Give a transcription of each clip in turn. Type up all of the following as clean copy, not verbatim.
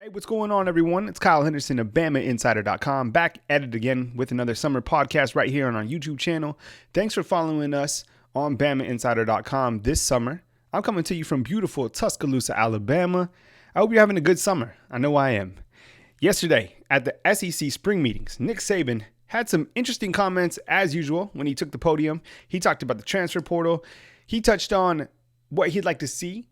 Hey, what's going on, everyone? It's Kyle Henderson of BamaInsider.com, back at it again with another summer podcast right here on our YouTube channel. Thanks for following us on BamaInsider.com this summer. I'm coming to you from beautiful Tuscaloosa, Alabama. I hope you're having a good summer. I know I am. Yesterday, at the SEC spring meetings, Nick Saban had some interesting comments as usual when he took the podium. He talked about the transfer portal. He touched on what he'd like to see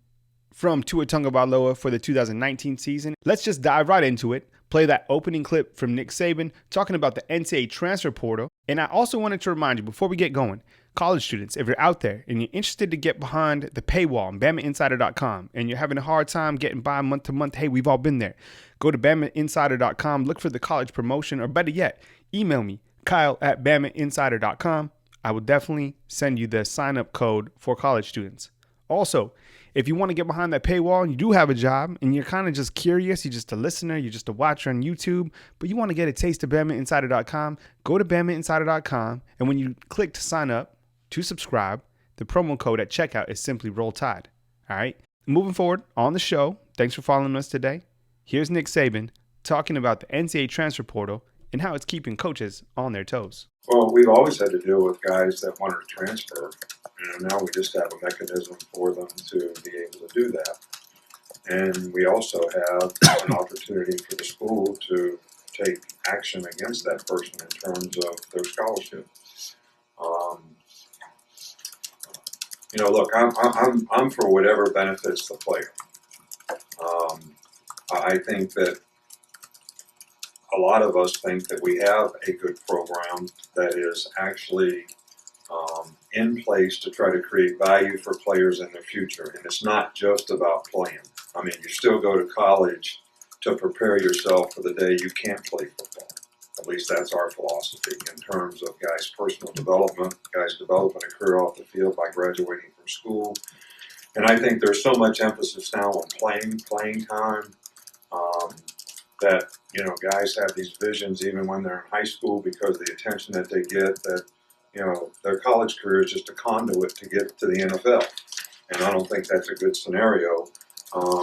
from Tua Tagovailoa for the 2019 season. Let's just dive right into it. Play that opening clip from Nick Saban talking about the NCAA transfer portal. And I also wanted to remind you before we get going, college students, if you're out there and you're interested to get behind the paywall on BamaInsider.com and you're having a hard time getting by month to month, hey, we've all been there. Go to BamaInsider.com, look for the college promotion, or better yet, email me, Kyle@BamaInsider.com. I will definitely send you the sign-up code for college students. Also, if you want to get behind that paywall and you do have a job and you're kind of just curious, you're just a listener, you're just a watcher on YouTube, but you want to get a taste of BamaInsider.com, go to BamaInsider.com, and when you click to sign up, to subscribe, the promo code at checkout is simply Roll Tide. All right? Moving forward on the show, thanks for following us today. Here's Nick Saban talking about the NCAA transfer portal and how it's keeping coaches on their toes. Well, we've always had to deal with guys that wanted to transfer, and now we just have a mechanism for them to be able to do that. And we also have an opportunity for the school to take action against that person in terms of their scholarship. Look, I'm for whatever benefits the player. I think that a lot of us think that we have a good program that is actually in place to try to create value for players in the future. And it's not just about playing. I mean, you still go to college to prepare yourself for the day you can't play football. At least that's our philosophy in terms of guys' personal development, guys developing a career off the field by graduating from school. And I think there's so much emphasis now on playing time. That, guys have these visions even when they're in high school because of the attention that they get, that, their college career is just a conduit to get to the NFL. And I don't think that's a good scenario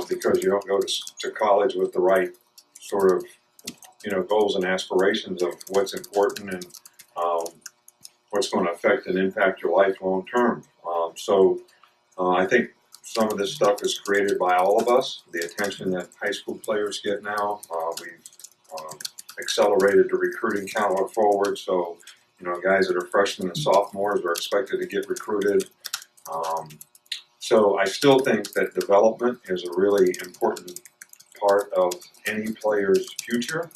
because you don't go to college with the right sort of, goals and aspirations of what's important and what's going to affect and impact your life long term. I think some of this stuff is created by all of us. The attention that high school players get now, we've accelerated the recruiting calendar forward. So, guys that are freshmen and sophomores are expected to get recruited. So I still think that development is a really important part of any player's future,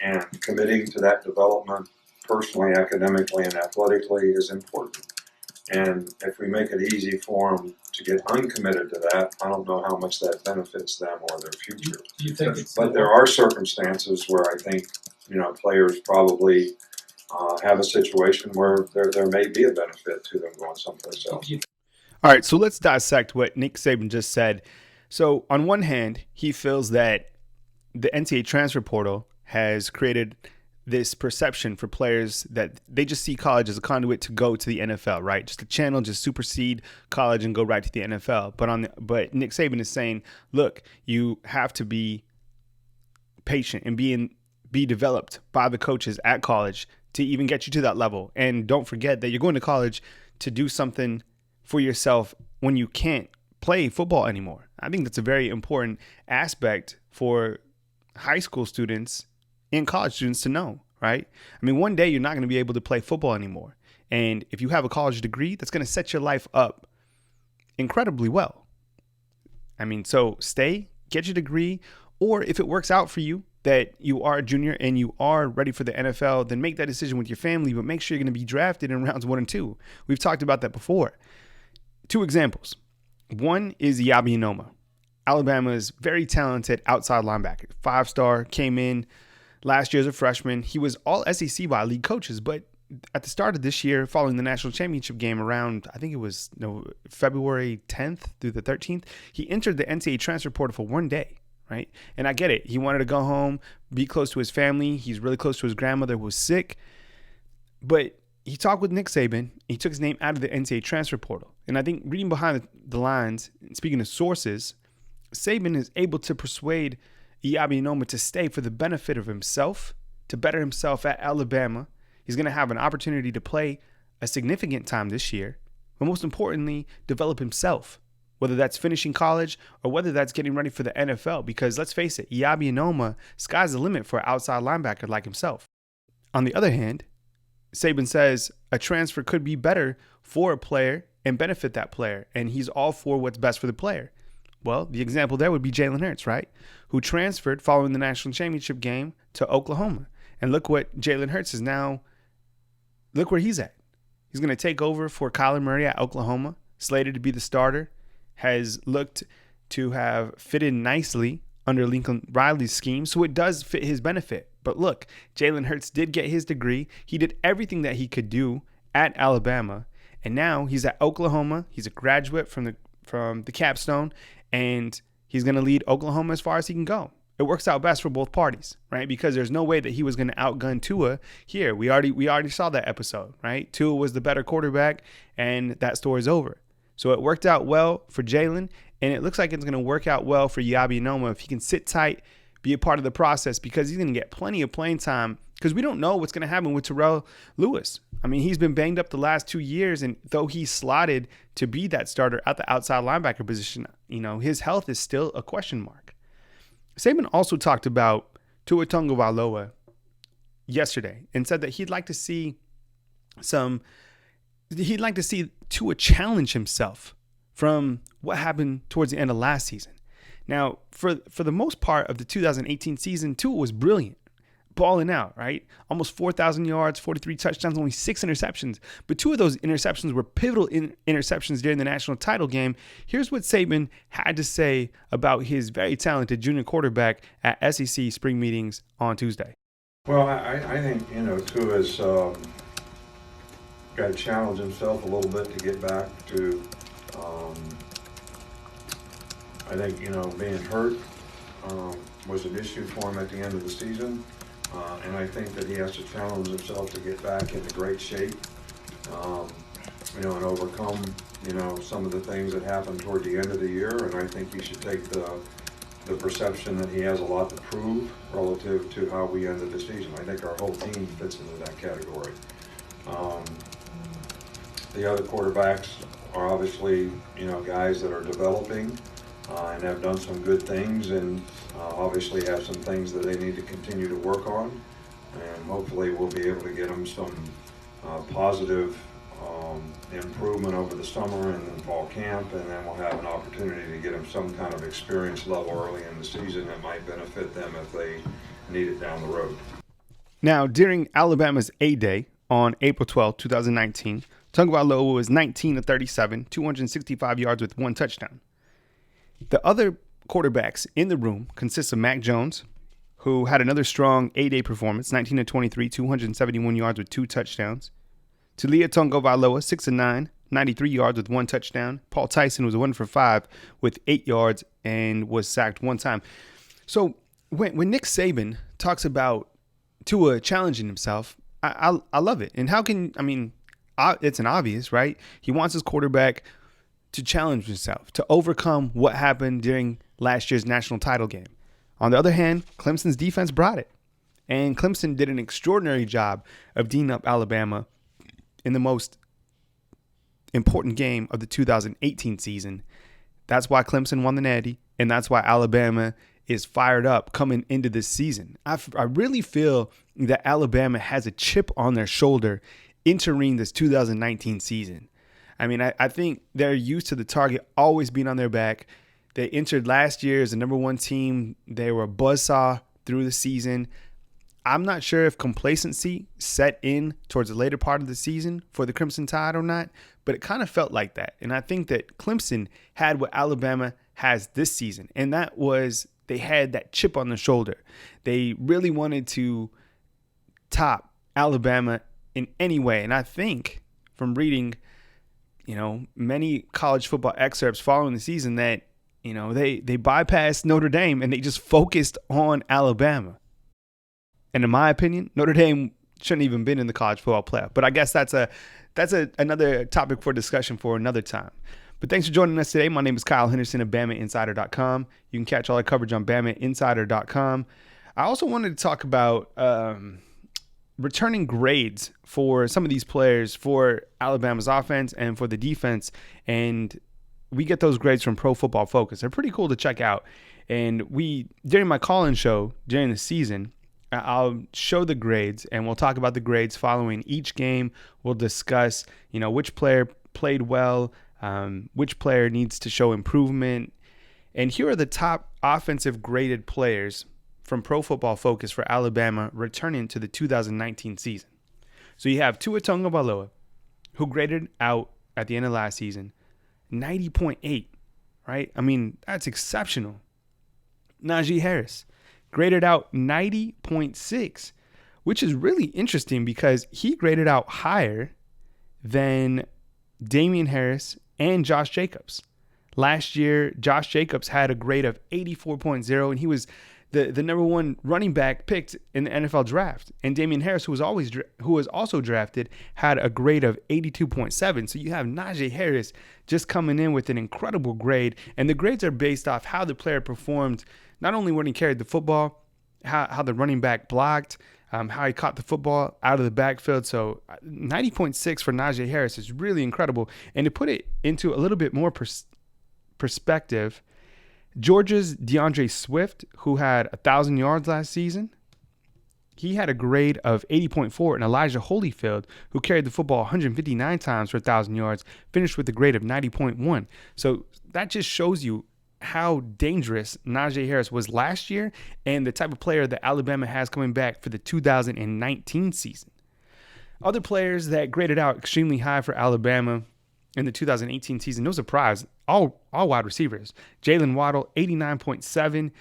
and committing to that development personally, academically, and athletically is important. And if we make it easy for them to get uncommitted to that, I don't know how much that benefits them or their future. Do you think but there are circumstances where I think, players probably have a situation where there may be a benefit to them going someplace else. All right, so let's dissect what Nick Saban just said. So on one hand, he feels that the NCAA transfer portal has created this perception for players that they just see college as a conduit to go to the NFL, right? Just a channel, just supersede college and go right to the NFL. But Nick Saban is saying, look, you have to be patient and be developed by the coaches at college to even get you to that level. And don't forget that you're going to college to do something for yourself when you can't play football anymore. I think that's a very important aspect for high school students and college students to know, right? I mean, one day you're not going to be able to play football anymore. And if you have a college degree, that's going to set your life up incredibly well. I mean, so get your degree, or if it works out for you that you are a junior and you are ready for the NFL, then make that decision with your family, but make sure you're going to be drafted in rounds 1 and 2. We've talked about that before. 2 examples. One is Yabi Anoma. Alabama's very talented outside linebacker. 5-star, came in last year as a freshman. He was all SEC by league coaches, but at the start of this year, following the national championship game around, I think it was February 10th through the 13th, he entered the NCAA transfer portal for 1 day, right? And I get it. He wanted to go home, be close to his family. He's really close to his grandmother who was sick. But he talked with Nick Saban. He took his name out of the NCAA transfer portal. And I think reading behind the lines, speaking of sources, Saban is able to persuade Iabinoma to stay for the benefit of himself, to better himself at Alabama. He's going to have an opportunity to play a significant time this year, but most importantly, develop himself, whether that's finishing college or whether that's getting ready for the NFL, because let's face it, Iabinoma, sky's the limit for an outside linebacker like himself. On the other hand, Saban says a transfer could be better for a player and benefit that player, and he's all for what's best for the player. Well, the example there would be Jalen Hurts, right? Who transferred following the national championship game to Oklahoma. And look what Jalen Hurts is now, look where he's at. He's going to take over for Kyler Murray at Oklahoma, slated to be the starter, has looked to have fitted nicely under Lincoln Riley's scheme, so it does fit his benefit. But look, Jalen Hurts did get his degree. He did everything that he could do at Alabama, and now he's at Oklahoma. He's a graduate from the capstone, and he's going to lead Oklahoma as far as he can go. It works out best for both parties, right? Because there's no way that he was going to outgun Tua here. We already saw that episode, right? Tua was the better quarterback, and that story's over. So it worked out well for Jalen, and it looks like it's going to work out well for Iabinoma if he can sit tight, be a part of the process, because he's going to get plenty of playing time, because we don't know what's going to happen with Terrell Lewis. I mean, he's been banged up the last 2 years, and though he's slotted to be that starter at the outside linebacker position, his health is still a question mark. Saban also talked about Tua Tagovailoa yesterday and said that he'd like to see Tua challenge himself from what happened towards the end of last season. Now, for the most part of the 2018 season, Tua was brilliant, balling out, right? Almost 4,000 yards, 43 touchdowns, only 6 interceptions. But 2 of those interceptions were pivotal interceptions during the national title game. Here's what Saban had to say about his very talented junior quarterback at SEC spring meetings on Tuesday. Well, I think, Tua's got to challenge himself a little bit to get back to, I think, being hurt was an issue for him at the end of the season. And I think that he has to challenge himself to get back into great shape, and overcome, some of the things that happened toward the end of the year. And I think he should take the perception that he has a lot to prove relative to how we ended the season. I think our whole team fits into that category. The other quarterbacks are obviously, guys that are developing and have done some good things, and obviously have some things that they need to continue to work on. And hopefully we'll be able to get them some positive improvement over the summer and then fall camp, and then we'll have an opportunity to get them some kind of experience level early in the season that might benefit them if they need it down the road. Now, during Alabama's A-Day on April 12, 2019, Tagovailoa was 19 of 37, 265 yards with 1 touchdown. The other quarterbacks in the room consist of Mac Jones, who had another strong A-Day performance, 19 of 23, 271 yards with 2 touchdowns. Tua Tagovailoa, 6 of 9, 93 yards with 1 touchdown. Paul Tyson was 1 for 5 with 8 yards and was sacked 1 time. So when Nick Saban talks about Tua challenging himself, I love it. And it's an obvious, right? He wants his quarterback to challenge himself, to overcome what happened during last year's national title game. On the other hand, Clemson's defense brought it. And Clemson did an extraordinary job of D'ing up Alabama in the most important game of the 2018 season. That's why Clemson won the Natty, and that's why Alabama is fired up coming into this season. I really feel that Alabama has a chip on their shoulder entering this 2019 season. I think they're used to the target always being on their back. They entered last year as the number 1 team. They were a buzzsaw through the season. I'm not sure if complacency set in towards the later part of the season for the Crimson Tide or not, but it kind of felt like that. And I think that Clemson had what Alabama has this season, and that was they had that chip on the shoulder. They really wanted to top Alabama in any way. And I think from reading, many college football excerpts following the season that, they bypassed Notre Dame and they just focused on Alabama. And in my opinion, Notre Dame shouldn't even been in the college football playoff. But I guess that's another topic for discussion for another time. But thanks for joining us today. My name is Kyle Henderson of BamaInsider.com. You can catch all our coverage on BamaInsider.com. I also wanted to talk about returning grades for some of these players for Alabama's offense and for the defense. And we get those grades from Pro Football Focus. They're pretty cool to check out. And during my call-in show during the season, I'll show the grades and we'll talk about the grades following each game. We'll discuss, which player played well, which player needs to show improvement. And here are the top offensive graded players from Pro Football Focus for Alabama returning to the 2019 season. So you have Tua Tagovailoa, who graded out at the end of last season 90.8, right? I mean, that's exceptional. Najee Harris graded out 90.6, which is really interesting because he graded out higher than Damian Harris and Josh Jacobs. Last year, Josh Jacobs had a grade of 84.0, and he was the number one running back picked in the NFL draft. And Damian Harris, who was also drafted, had a grade of 82.7. So you have Najee Harris just coming in with an incredible grade. And the grades are based off how the player performed, not only when he carried the football, how the running back blocked, how he caught the football out of the backfield. So 90.6 for Najee Harris is really incredible. And to put it into a little bit more perspective, Georgia's DeAndre Swift, who had 1,000 yards last season, he had a grade of 80.4, and Elijah Holyfield, who carried the football 159 times for 1,000 yards, finished with a grade of 90.1. So that just shows you how dangerous Najee Harris was last year and the type of player that Alabama has coming back for the 2019 season. Other players that graded out extremely high for Alabama in the 2018 season, no surprise, all wide receivers. Jalen Waddle, 89.7.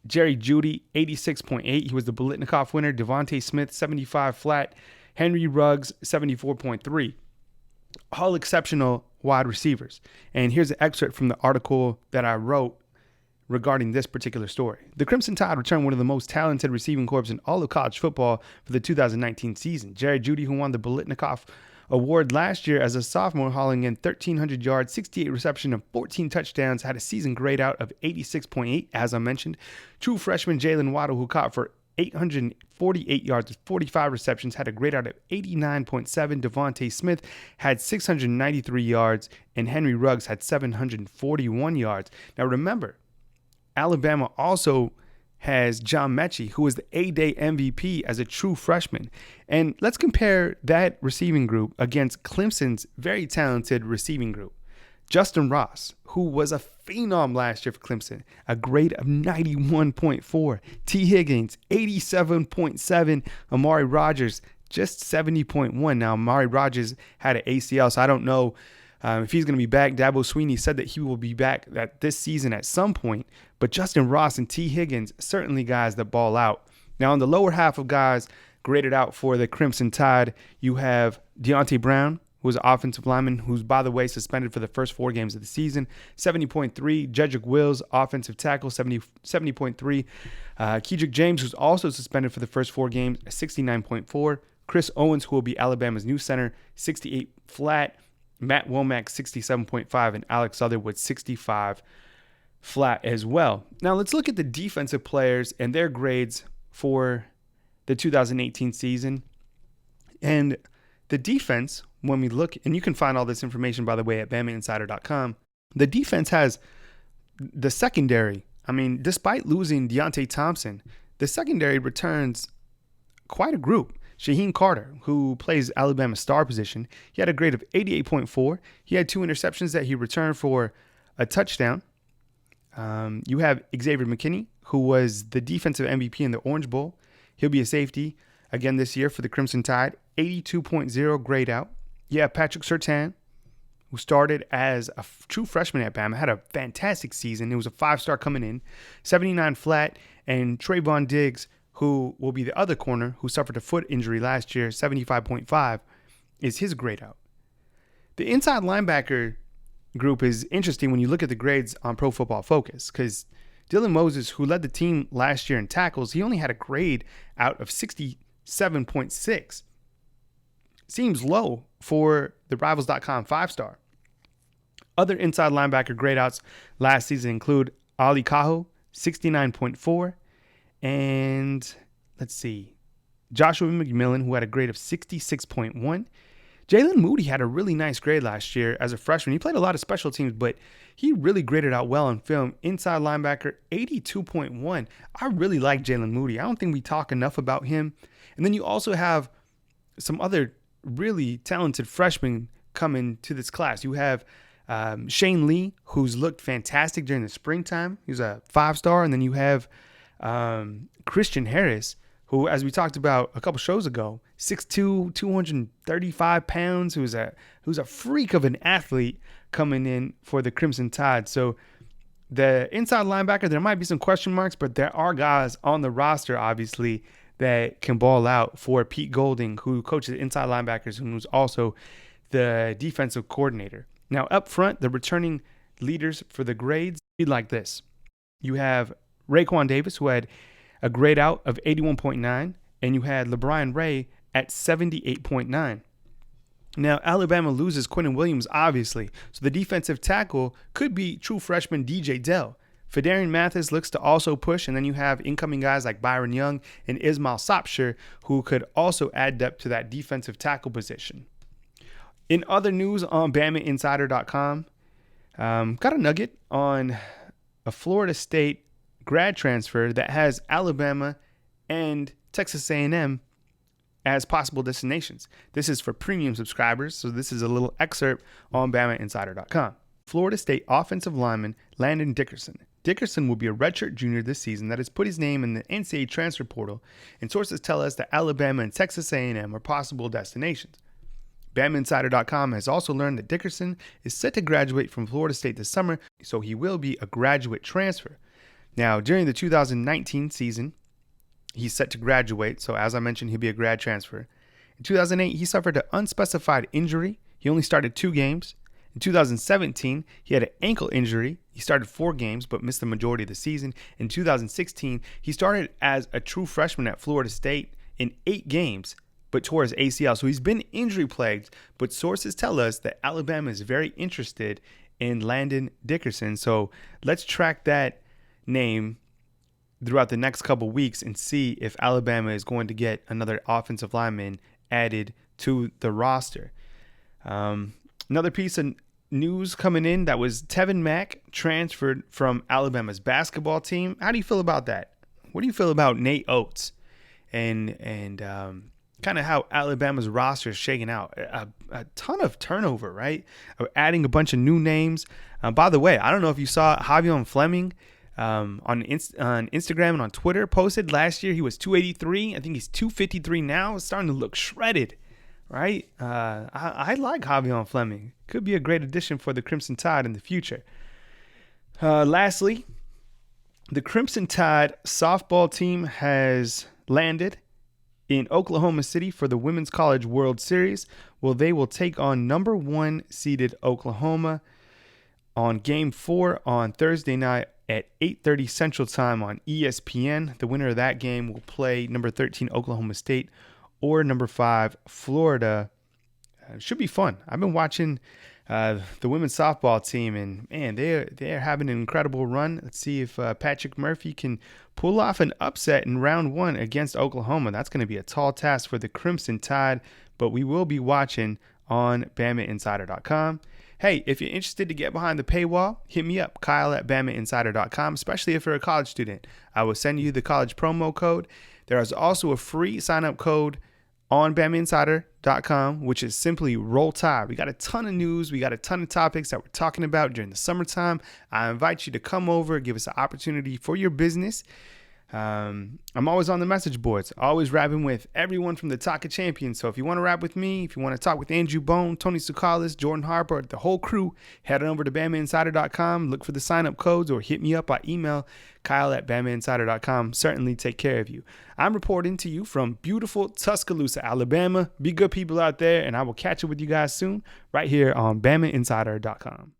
Jerry Jeudy, 86.8. He was the Biletnikoff winner. Devontae Smith, 75 flat. Henry Ruggs, 74.3. All exceptional wide receivers. And here's an excerpt from the article that I wrote regarding this particular story. The Crimson Tide returned one of the most talented receiving corps in all of college football for the 2019 season. Jerry Jeudy, who won the Biletnikoff Award last year as a sophomore, hauling in 1,300 yards, 68 reception, and 14 touchdowns, had a season grade out of 86.8, as I mentioned. True freshman Jalen Waddle, who caught for 848 yards with 45 receptions, had a grade out of 89.7. Devontae Smith had 693 yards, and Henry Ruggs had 741 yards. Now remember, Alabama also has John Mechie, who was the A-Day MVP as a true freshman. And let's compare that receiving group against Clemson's very talented receiving group. Justin Ross, who was a phenom last year for Clemson, a grade of 91.4. T. Higgins, 87.7. Amari Rodgers, just 70.1. Now, Amari Rodgers had an ACL, so I don't know if he's going to be back. Dabo Swinney said that he will be back this season at some point. But Justin Ross and T. Higgins, certainly guys that ball out. Now, on the lower half of guys graded out for the Crimson Tide, you have Deontay Brown, who was an offensive lineman, who's, by the way, suspended for the first 4 games of the season, 70.3. Jedrick Wills, offensive tackle, 70.3. Kedrick James, who's also suspended for the first 4 games, 69.4. Chris Owens, who will be Alabama's new center, 68 flat. Matt Womack, 67.5, and Alex Otherwood, 65 flat as well. Now let's look at the defensive players and their grades for the 2018 season. And the defense, when we look, and you can find all this information, by the way, at BamaInsider.com, the defense has the secondary. I mean, despite losing Deontay Thompson, the secondary returns quite a group. Shaheen Carter, who plays Alabama's star position, he had a grade of 88.4. He had 2 interceptions that he returned for a touchdown. You have Xavier McKinney, who was the defensive MVP in the Orange Bowl. He'll be a safety again this year for the Crimson Tide, 82.0 grade out. You have Patrick Surtain, who started as a true freshman at Bama, had a fantastic season. It was a 5-star coming in, 79 flat. And Trayvon Diggs, who will be the other corner who suffered a foot injury last year, 75.5, is his grade out. The inside linebacker group is interesting when you look at the grades on Pro Football Focus, because Dylan Moses, who led the team last year in tackles, he only had a grade out of 67.6. Seems low for the Rivals.com 5-star. Other inside linebacker grade outs last season include Ali Cajo, 69.4, and let's see, Joshua McMillan, who had a grade of 66.1. Jalen Moody had a really nice grade last year as a freshman. He played a lot of special teams, but he really graded out well on film. Inside linebacker, 82.1. I really like Jalen Moody. I don't think we talk enough about him. And then you also have some other really talented freshmen coming to this class. You have Shane Lee, who's looked fantastic during the springtime. He's a 5-star. And then you have Christian Harris, who, as we talked about a couple shows ago, 6'2", 235 pounds, who's a freak of an athlete coming in for the Crimson Tide. So the inside linebacker, there might be some question marks, but there are guys on the roster, obviously, that can ball out for Pete Golding, who coaches inside linebackers and who's also the defensive coordinator. Now, up front, the returning leaders for the grades read like this. You have Raekwon Davis, who had a grade out of 81.9, and you had LeBron Ray at 78.9. Now, Alabama loses Quentin Williams, obviously, so the defensive tackle could be true freshman DJ Dell. Fedarian Mathis looks to also push, and then you have incoming guys like Byron Young and Ismail Sopsher, who could also add depth to that defensive tackle position. In other news on BamaInsider.com, got a nugget on a Florida State grad transfer that has Alabama and Texas A&M as possible destinations. This is for premium subscribers, so this is a little excerpt on BamaInsider.com. Florida State offensive lineman Landon Dickerson. Dickerson will be a redshirt junior this season that has put his name in the NCAA transfer portal, and sources tell us that Alabama and Texas A&M are possible destinations. BamaInsider.com has also learned that Dickerson is set to graduate from Florida State this summer, so he will be a graduate transfer. Now, during the 2019 season, he's set to graduate, so as I mentioned, he'll be a grad transfer. In 2008, he suffered an unspecified injury. He only started 2 games. In 2017, he had an ankle injury. He started 4 games, but missed the majority of the season. In 2016, he started as a true freshman at Florida State in 8 games, but tore his ACL. So he's been injury plagued, but sources tell us that Alabama is very interested in Landon Dickerson. So let's track that name throughout the next couple weeks and see if Alabama is going to get another offensive lineman added to the roster. Another piece of news coming in, that was Tevin Mack transferred from Alabama's basketball team. How do you feel about that? What do you feel about Nate Oates and kind of how Alabama's roster is shaking out? A ton of turnover, right? Adding a bunch of new names. By the way, I don't know if you saw Javion Fleming on Instagram and on Twitter posted last year he was 283. I think he's 253 now. It's starting to look shredded, right? I like Javion Fleming. Could be a great addition for the Crimson Tide in the future. Lastly, the Crimson Tide softball team has landed in Oklahoma City for the Women's College World Series. Well, they will take on number 1 seeded Oklahoma on Game 4 on Thursday night at 8:30 Central Time on ESPN. The winner of that game will play number 13 Oklahoma State or number 5 Florida. Should be fun. I've been watching the women's softball team, and man, they're having an incredible run. Let's see if Patrick Murphy can pull off an upset in round 1 against Oklahoma. That's going to be a tall task for the Crimson Tide, but we will be watching on BamaInsider.com. Hey, if you're interested to get behind the paywall, hit me up, Kyle at BamaInsider.com, especially if you're a college student. I will send you the college promo code. There is also a free sign-up code on BamaInsider.com, which is simply Roll Tide. We got a ton of news. We got a ton of topics that we're talking about during the summertime. I invite you to come over, give us an opportunity for your business. I'm always on the message boards, always rapping with everyone from the Taka Champions. So if you want to rap with me, if you want to talk with Andrew Bone, Tony Sukalis, Jordan Harper, the whole crew, head on over to BamaInsider.com, look for the sign-up codes, or hit me up by email, Kyle at BamaInsider.com. Certainly take care of you. I'm reporting to you from beautiful Tuscaloosa, Alabama. Be good people out there, and I will catch up with you guys soon right here on BamaInsider.com.